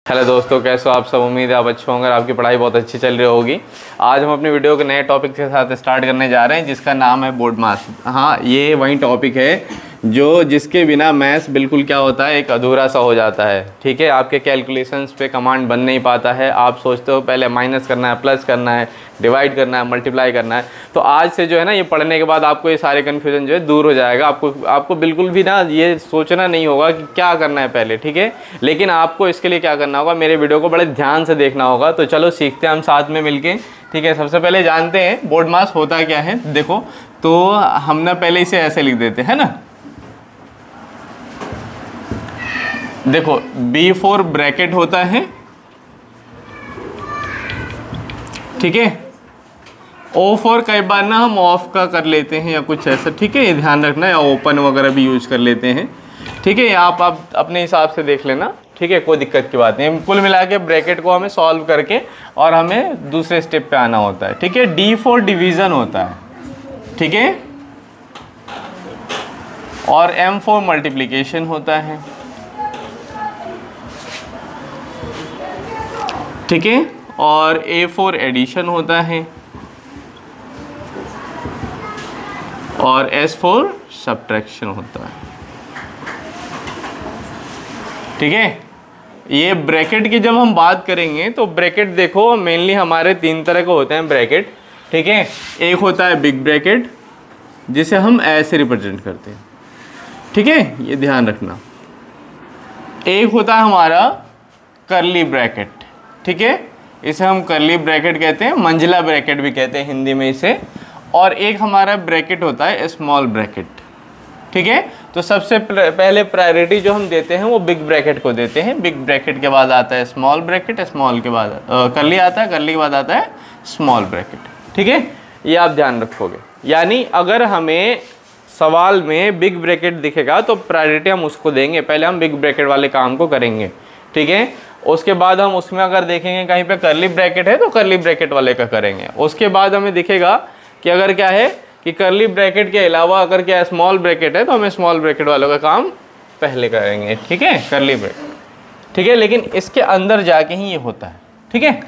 Hello दोस्तों, कैसे हो आप सब। उम्मीद है आप अच्छे होंगे, आपकी पढ़ाई बहुत अच्छी चल रही होगी। आज हम अपनी वीडियो के नए टॉपिक के साथ स्टार्ट करने जा रहे हैं जिसका नाम है बोर्ड मास। हाँ, ये वही टॉपिक है जिसके बिना मैथ्स बिल्कुल क्या होता है, एक अधूरा सा हो जाता है। ठीक है, आपके कैलकुलेशंस पे कमांड बन नहीं पाता है। आप सोचते हो पहले माइनस करना है, प्लस करना है, डिवाइड करना है, मल्टीप्लाई करना है। तो आज से जो है ना, ये पढ़ने के बाद आपको ये सारे कन्फ्यूजन जो है दूर हो जाएगा। आपको बिल्कुल भी ना ये सोचना नहीं होगा कि क्या करना है पहले। ठीक है, लेकिन आपको इसके लिए क्या करना होगा, मेरे वीडियो को बड़े ध्यान से देखना होगा। तो चलो सीखते हैं हम साथ में मिलके। ठीक है, सबसे पहले जानते हैं बोर्ड मास होता क्या है। देखो, तो हम ना पहले इसे ऐसे लिख देते हैं ना। देखो, B4 ब्रैकेट होता है, ठीक है। O4 कई बार ना हम ऑफ का कर लेते हैं या कुछ ऐसा, ठीक है, ये ध्यान रखना। या ओपन वगैरह भी यूज कर लेते हैं, ठीक है। आप अपने हिसाब से देख लेना, ठीक है, कोई दिक्कत की बात नहीं। कुल मिला के ब्रैकेट को हमें सॉल्व करके और हमें दूसरे स्टेप पे आना होता है, ठीक है। D4 डिवीज़न होता है, ठीक है, और M4 मल्टीप्लिकेशन होता है, ठीक है, और A4 एडिशन होता है, और S4 सब्ट्रैक्शन होता है, ठीक है। ये ब्रैकेट की जब हम बात करेंगे तो ब्रैकेट देखो मेनली हमारे तीन तरह के होते हैं ब्रैकेट, ठीक है। एक होता है बिग ब्रैकेट जिसे हम ऐसे रिप्रेजेंट करते हैं, ठीक है, ये ध्यान रखना। एक होता है हमारा कर्ली ब्रैकेट, ठीक है, इसे हम कर्ली ब्रैकेट कहते हैं, मंजिला ब्रैकेट भी कहते हैं हिंदी में इसे। और एक हमारा ब्रैकेट होता है स्मॉल ब्रैकेट, ठीक है। तो सबसे पहले प्रायोरिटी जो हम देते हैं वो बिग ब्रैकेट को देते हैं। बिग ब्रैकेट के बाद आता है स्मॉल ब्रैकेट, स्मॉल के बाद कर्ली आता है, कर्ली के बाद आता है स्मॉल ब्रैकेट, ठीक है। ये आप ध्यान रखोगे, यानी अगर हमें सवाल में बिग ब्रैकेट दिखेगा तो प्रायोरिटी हम उसको देंगे। पहले हम बिग ब्रैकेट वाले काम को करेंगे, ठीक है। उसके बाद हम उसमें अगर देखेंगे कहीं पे कर्ली ब्रैकेट है तो कर्ली ब्रैकेट वाले का करेंगे। उसके बाद हमें दिखेगा कि अगर क्या है कि कर्ली ब्रैकेट के अलावा अगर क्या स्मॉल ब्रैकेट है तो हमें स्मॉल ब्रैकेट वालों का काम पहले करेंगे, ठीक है, कर्ली ब्रैकेट, ठीक है। लेकिन इसके अंदर जाके ही ये होता है, ठीक है।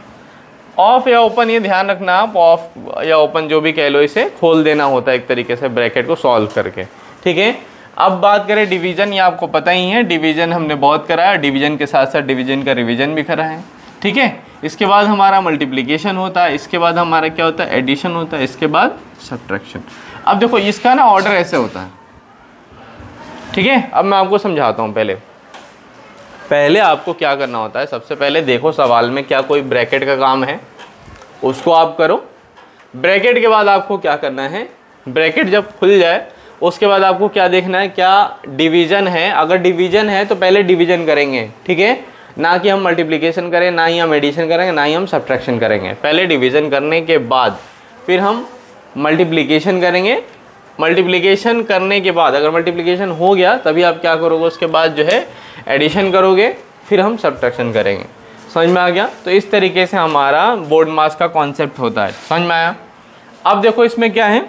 ऑफ या ओपन, ये ध्यान रखना आप, ऑफ या ओपन जो भी कह लो, इसे खोल देना होता है एक तरीके से ब्रैकेट को सॉल्व करके, ठीक है। अब बात करें डिवीज़न, ये आपको पता ही है, डिवीज़न हमने बहुत कराया, डिवीज़न के साथ साथ डिवीज़न का रिवीजन भी करा है, ठीक है। इसके बाद हमारा मल्टीप्लिकेशन होता है, इसके बाद हमारा क्या होता है, एडिशन होता है, इसके बाद सब्ट्रैक्शन। अब देखो इसका ना ऑर्डर ऐसे होता है, ठीक है। अब मैं आपको समझाता हूँ। पहले आपको क्या करना होता है, सबसे पहले देखो सवाल में क्या कोई ब्रैकेट का काम है, उसको आप करो। ब्रैकेट के बाद आपको क्या करना है, ब्रैकेट जब खुल जाए उसके बाद आपको क्या देखना है, क्या डिवीज़न है। अगर डिवीज़न है तो पहले डिवीज़न करेंगे, ठीक है, ना कि हम मल्टीप्लिकेशन करें, ना ही हम एडिशन करेंगे, ना ही हम सब्ट्रैक्शन करेंगे। पहले डिवीज़न करने के बाद फिर हम मल्टीप्लिकेशन करेंगे। मल्टीप्लिकेशन करने के बाद अगर मल्टीप्लिकेशन हो गया तभी आप क्या करोगे, उसके बाद जो है एडिशन करोगे, फिर हम सब्ट्रैक्शन करेंगे। समझ में आ गया। तो इस तरीके से हमारा बोर्ड मास का कॉन्सेप्ट होता है, समझ में आया। अब देखो इसमें क्या है,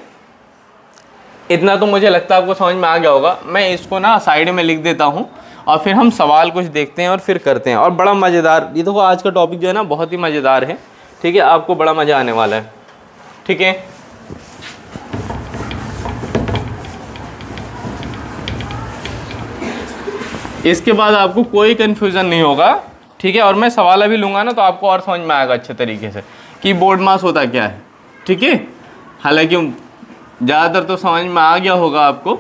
इतना तो मुझे लगता है आपको समझ में आ गया होगा। मैं इसको ना साइड में लिख देता हूँ और फिर हम सवाल कुछ देखते हैं और फिर करते हैं। और बड़ा मज़ेदार, ये देखो आज का टॉपिक जो है ना बहुत ही मज़ेदार है, ठीक है, आपको बड़ा मज़ा आने वाला है, ठीक है। इसके बाद आपको कोई कन्फ्यूज़न नहीं होगा, ठीक है। और मैं सवाल अभी लूँगा ना तो आपको और समझ में आएगा अच्छे तरीके से कि बोर्ड मास होता क्या है, ठीक है। हालांकि ज़्यादातर तो समझ में आ गया होगा आपको,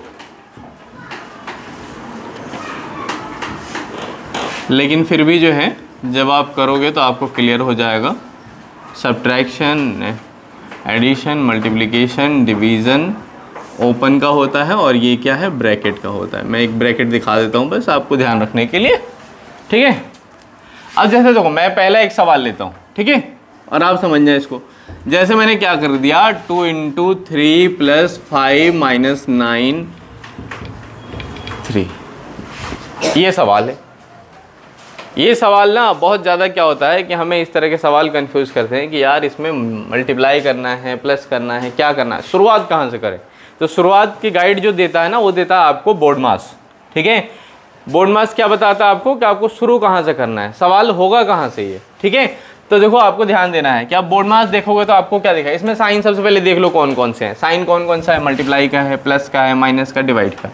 लेकिन फिर भी जो है जब आप करोगे तो आपको क्लियर हो जाएगा। Subtraction, addition, multiplication, division open का होता है, और ये क्या है, ब्रैकेट का होता है। मैं एक ब्रैकेट दिखा देता हूँ बस आपको ध्यान रखने के लिए, ठीक है। अब जैसे देखो मैं पहला एक सवाल लेता हूँ, ठीक है, और आप समझ जाए इसको। जैसे मैंने क्या कर दिया, 2 × 3 + 5 - 9 3, ये सवाल है। ये सवाल ना बहुत ज़्यादा क्या होता है कि हमें इस तरह के सवाल कंफ्यूज करते हैं कि यार इसमें मल्टीप्लाई करना है, प्लस करना है, क्या करना है, शुरुआत कहाँ से करें। तो शुरुआत की गाइड जो देता है ना, वो देता है आपको बोर्ड मास, ठीक है। बोर्ड मास क्या बताता है आपको कि आपको शुरू कहाँ से करना है, सवाल होगा कहाँ से ये, ठीक है। तो देखो आपको ध्यान देना है कि आप बोर्ड मास देखोगे तो आपको क्या दिखा, इसमें साइन सबसे पहले देख लो कौन कौन से हैं। साइन कौन कौन सा है, मल्टीप्लाई का है, प्लस का है, माइनस का, डिवाइड का,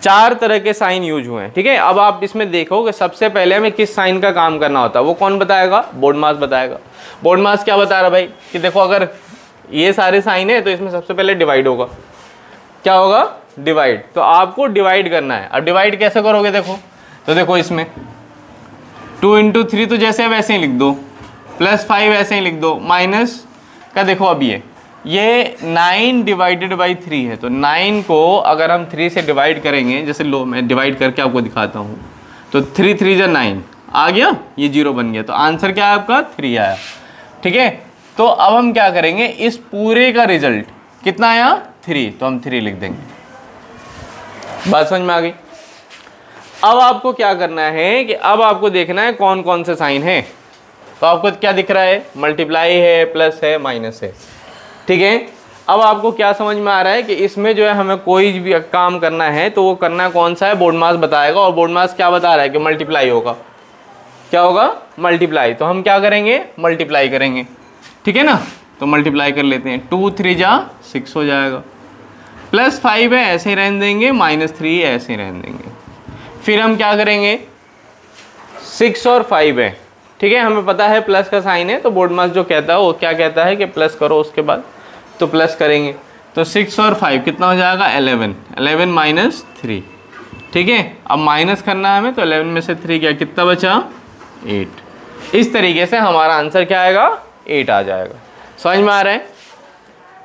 4 तरह के साइन यूज हुए हैं, ठीक है। अब आप इसमें देखो कि सबसे पहले हमें किस साइन का काम करना होता है, वो कौन बताएगा, बोर्ड मास बताएगा। बोर्ड मास क्या बता रहा भाई कि देखो अगर ये सारे साइन है तो इसमें सबसे पहले डिवाइड होगा, क्या होगा, डिवाइड। तो आपको डिवाइड करना है। अब डिवाइड कैसे करोगे देखो, तो देखो इसमें 2 × 3 तो जैसे वैसे ही लिख दो, +5 ऐसे ही लिख दो, माइनस का देखो अब ये 9 डिवाइडेड बाई 3 है, तो 9 को अगर हम 3 से डिवाइड करेंगे, जैसे लो मैं डिवाइड करके आपको दिखाता हूँ, तो 3 × 3 = 9 आ गया, ये 0 बन गया, तो आंसर क्या है आपका 3 आया, ठीक है। तो अब हम क्या करेंगे, इस पूरे का रिजल्ट कितना आया 3, तो हम 3 लिख देंगे। बात समझ में आ गई। अब आपको क्या करना है कि अब आपको देखना है कौन कौन से साइन है। तो आपको क्या दिख रहा है, मल्टीप्लाई है, प्लस है, माइनस है, ठीक है। अब आपको क्या समझ में आ रहा है कि इसमें जो है हमें कोई भी काम करना है तो वो करना कौन सा है, बोर्ड मास बताएगा, और बोर्ड मास क्या बता रहा है कि मल्टीप्लाई होगा, क्या होगा, मल्टीप्लाई। तो हम क्या करेंगे, मल्टीप्लाई करेंगे, ठीक है ना। तो मल्टीप्लाई कर लेते हैं, 2 × 3 = 6 हो जाएगा, +5 है ऐसे ही रहने देंगे, -3 ऐसे ही रहने देंगे। फिर हम क्या करेंगे, 6 और 5 है, ठीक है, हमें पता है प्लस का साइन है, तो बोर्ड मास जो कहता है वो क्या कहता है कि प्लस करो उसके बाद, तो प्लस करेंगे। तो 6 और 5 कितना हो जाएगा, 11 - 3, ठीक है। अब माइनस करना है हमें, तो 11 में से 3 गया, कितना बचा, 8। इस तरीके से हमारा आंसर क्या आएगा, 8 आ जाएगा। समझ में आ रहा है।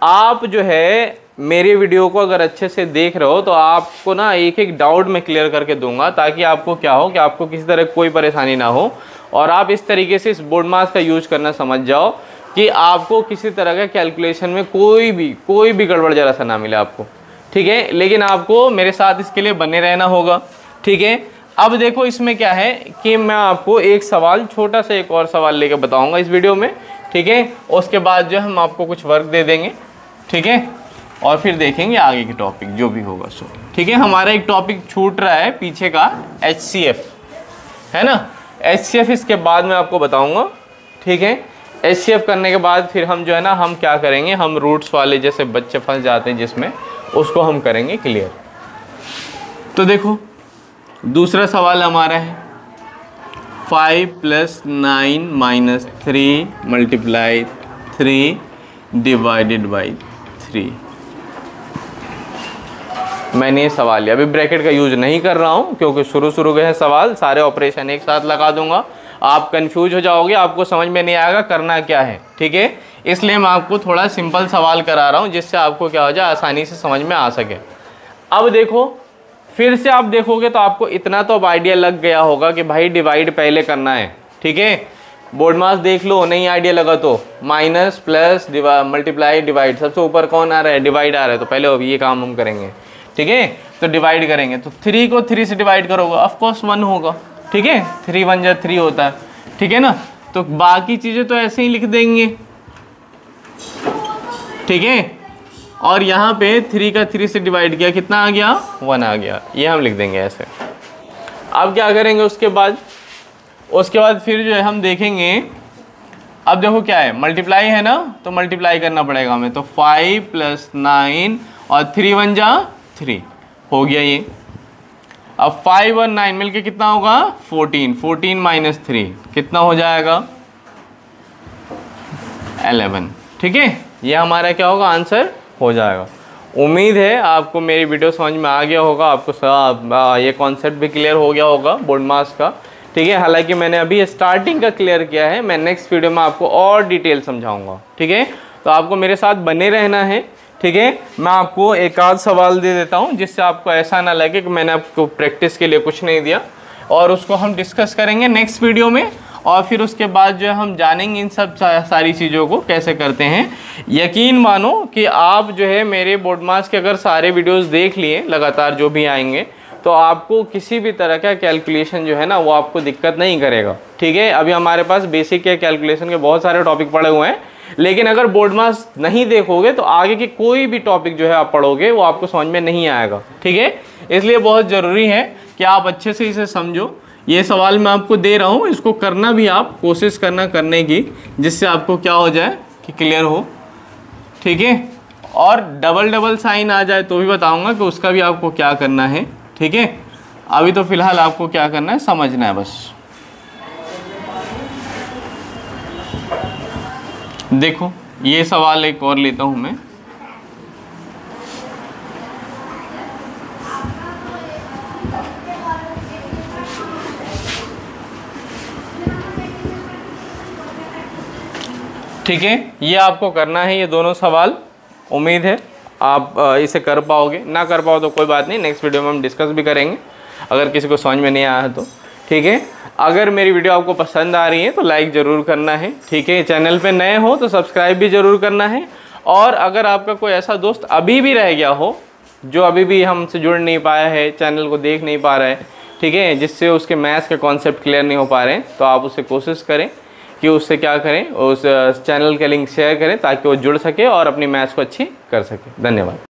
आप जो है मेरी वीडियो को अगर अच्छे से देख रहे हो तो आपको ना एक एक डाउट मैं क्लियर करके दूंगा, ताकि आपको क्या हो कि आपको किसी तरह कोई परेशानी ना हो, और आप इस तरीके से इस बोर्ड मास का यूज करना समझ जाओ कि आपको किसी तरह का कैलकुलेशन में कोई भी गड़बड़ जरा सा ना मिले आपको, ठीक है। लेकिन आपको मेरे साथ इसके लिए बने रहना होगा, ठीक है। अब देखो इसमें क्या है कि मैं आपको एक सवाल, छोटा सा एक और सवाल लेकर बताऊंगा इस वीडियो में, ठीक है। उसके बाद जो हम आपको कुछ वर्क दे देंगे, ठीक है, और फिर देखेंगे आगे की टॉपिक जो भी होगा सो, ठीक है। हमारा एक टॉपिक छूट रहा है पीछे का, HCF है ना, HCF इसके बाद मैं आपको बताऊंगा, ठीक है। HCF करने के बाद फिर हम जो है ना, हम क्या करेंगे, हम रूट्स वाले जैसे बच्चे फंस जाते हैं जिसमें, उसको हम करेंगे क्लियर। तो देखो दूसरा सवाल हमारा है 5 + 9 - 3 × 3 डिवाइडेड बाई 3। मैंने ये सवाल लिया, अभी ब्रैकेट का यूज नहीं कर रहा हूँ क्योंकि शुरू के हैं सवाल, सारे ऑपरेशन एक साथ लगा दूंगा, आप कंफ्यूज हो जाओगे, आपको समझ में नहीं आएगा करना क्या है, ठीक है। इसलिए मैं आपको थोड़ा सिंपल सवाल करा रहा हूँ जिससे आपको क्या हो जाए, आसानी से समझ में आ सके। अब देखो फिर से आप देखोगे तो आपको इतना तो अब आइडिया लग गया होगा कि भाई डिवाइड पहले करना है, ठीक है। बोर्ड मास देख लो, नहीं आइडिया लगा तो माइनस, प्लस, मल्टीप्लाई, डिवाइड, सबसे ऊपर कौन आ रहा है, डिवाइड आ रहा है, तो पहले अभी ये काम हम करेंगे, ठीक है। तो डिवाइड करेंगे, तो 3 को 3 से डिवाइड करोगे, ऑफकोर्स 1 होगा, ठीक है, 3 × 1 = 3 होता है, ठीक है ना। तो बाकी चीज़ें तो ऐसे ही लिख देंगे, ठीक है। और यहाँ पे 3 का 3 से डिवाइड किया, कितना आ गया, 1 आ गया, ये हम लिख देंगे ऐसे। अब क्या करेंगे उसके बाद फिर जो है हम देखेंगे, अब देखो क्या है, मल्टीप्लाई है ना, तो मल्टीप्लाई करना पड़ेगा हमें, तो 5 + 9 और 3 × 1 = 3 हो गया ये। अब 5 और 9 मिलके कितना होगा, 14 - 3 कितना हो जाएगा, 11, ठीक है। ये हमारा क्या होगा, आंसर हो जाएगा। उम्मीद है आपको मेरी वीडियो समझ में आ गया होगा, आपको ये कॉन्सेप्ट भी क्लियर हो गया होगा बोर्ड मास का, ठीक है। हालांकि मैंने अभी स्टार्टिंग का क्लियर किया है, मैं नेक्स्ट वीडियो में आपको और डिटेल समझाऊंगा, ठीक है। तो आपको मेरे साथ बने रहना है, ठीक है। मैं आपको एक आध सवाल दे देता हूँ जिससे आपको ऐसा ना लगे कि मैंने आपको प्रैक्टिस के लिए कुछ नहीं दिया, और उसको हम डिस्कस करेंगे नेक्स्ट वीडियो में। और फिर उसके बाद जो है हम जानेंगे इन सब सारी चीज़ों को कैसे करते हैं। यकीन मानो कि आप जो है मेरे बोर्ड मास के अगर सारे वीडियोस देख लिए लगातार जो भी आएंगे, तो आपको किसी भी तरह का कैलकुलेशन जो है ना वो आपको दिक्कत नहीं करेगा, ठीक है। अभी हमारे पास बेसिक के कैलकुलेशन के बहुत सारे टॉपिक पड़े हुए हैं, लेकिन अगर बोर्ड मास नहीं देखोगे तो आगे के कोई भी टॉपिक जो है आप पढ़ोगे वो आपको समझ में नहीं आएगा, ठीक है। इसलिए बहुत ज़रूरी है कि आप अच्छे से इसे समझो। ये सवाल मैं आपको दे रहा हूँ, इसको करना भी आप कोशिश करना करने की, जिससे आपको क्या हो जाए कि क्लियर हो, ठीक है। और डबल साइन आ जाए तो भी बताऊंगा कि उसका भी आपको क्या करना है, ठीक है। अभी तो फिलहाल आपको क्या करना है, समझना है बस। देखो ये सवाल एक और लेता हूं मैं। ठीक है, ये आपको करना है, ये दोनों सवाल। उम्मीद है आप इसे कर पाओगे, ना कर पाओ तो कोई बात नहीं, नेक्स्ट वीडियो में हम डिस्कस भी करेंगे अगर किसी को समझ में नहीं आया तो, ठीक है। अगर मेरी वीडियो आपको पसंद आ रही है तो लाइक ज़रूर करना है, ठीक है। चैनल पे नए हो तो सब्सक्राइब भी ज़रूर करना है। और अगर आपका कोई ऐसा दोस्त अभी भी रह गया हो जो अभी भी हमसे जुड़ नहीं पाया है, चैनल को देख नहीं पा रहा है, ठीक है, जिससे उसके मैथ्स के कॉन्सेप्ट क्लियर नहीं हो पा रहे हैं, तो आप उससे कोशिश करें कि उससे क्या करें, उस चैनल का लिंक शेयर करें ताकि वो जुड़ सके और अपनी मैथ्स को अच्छी कर सके। धन्यवाद।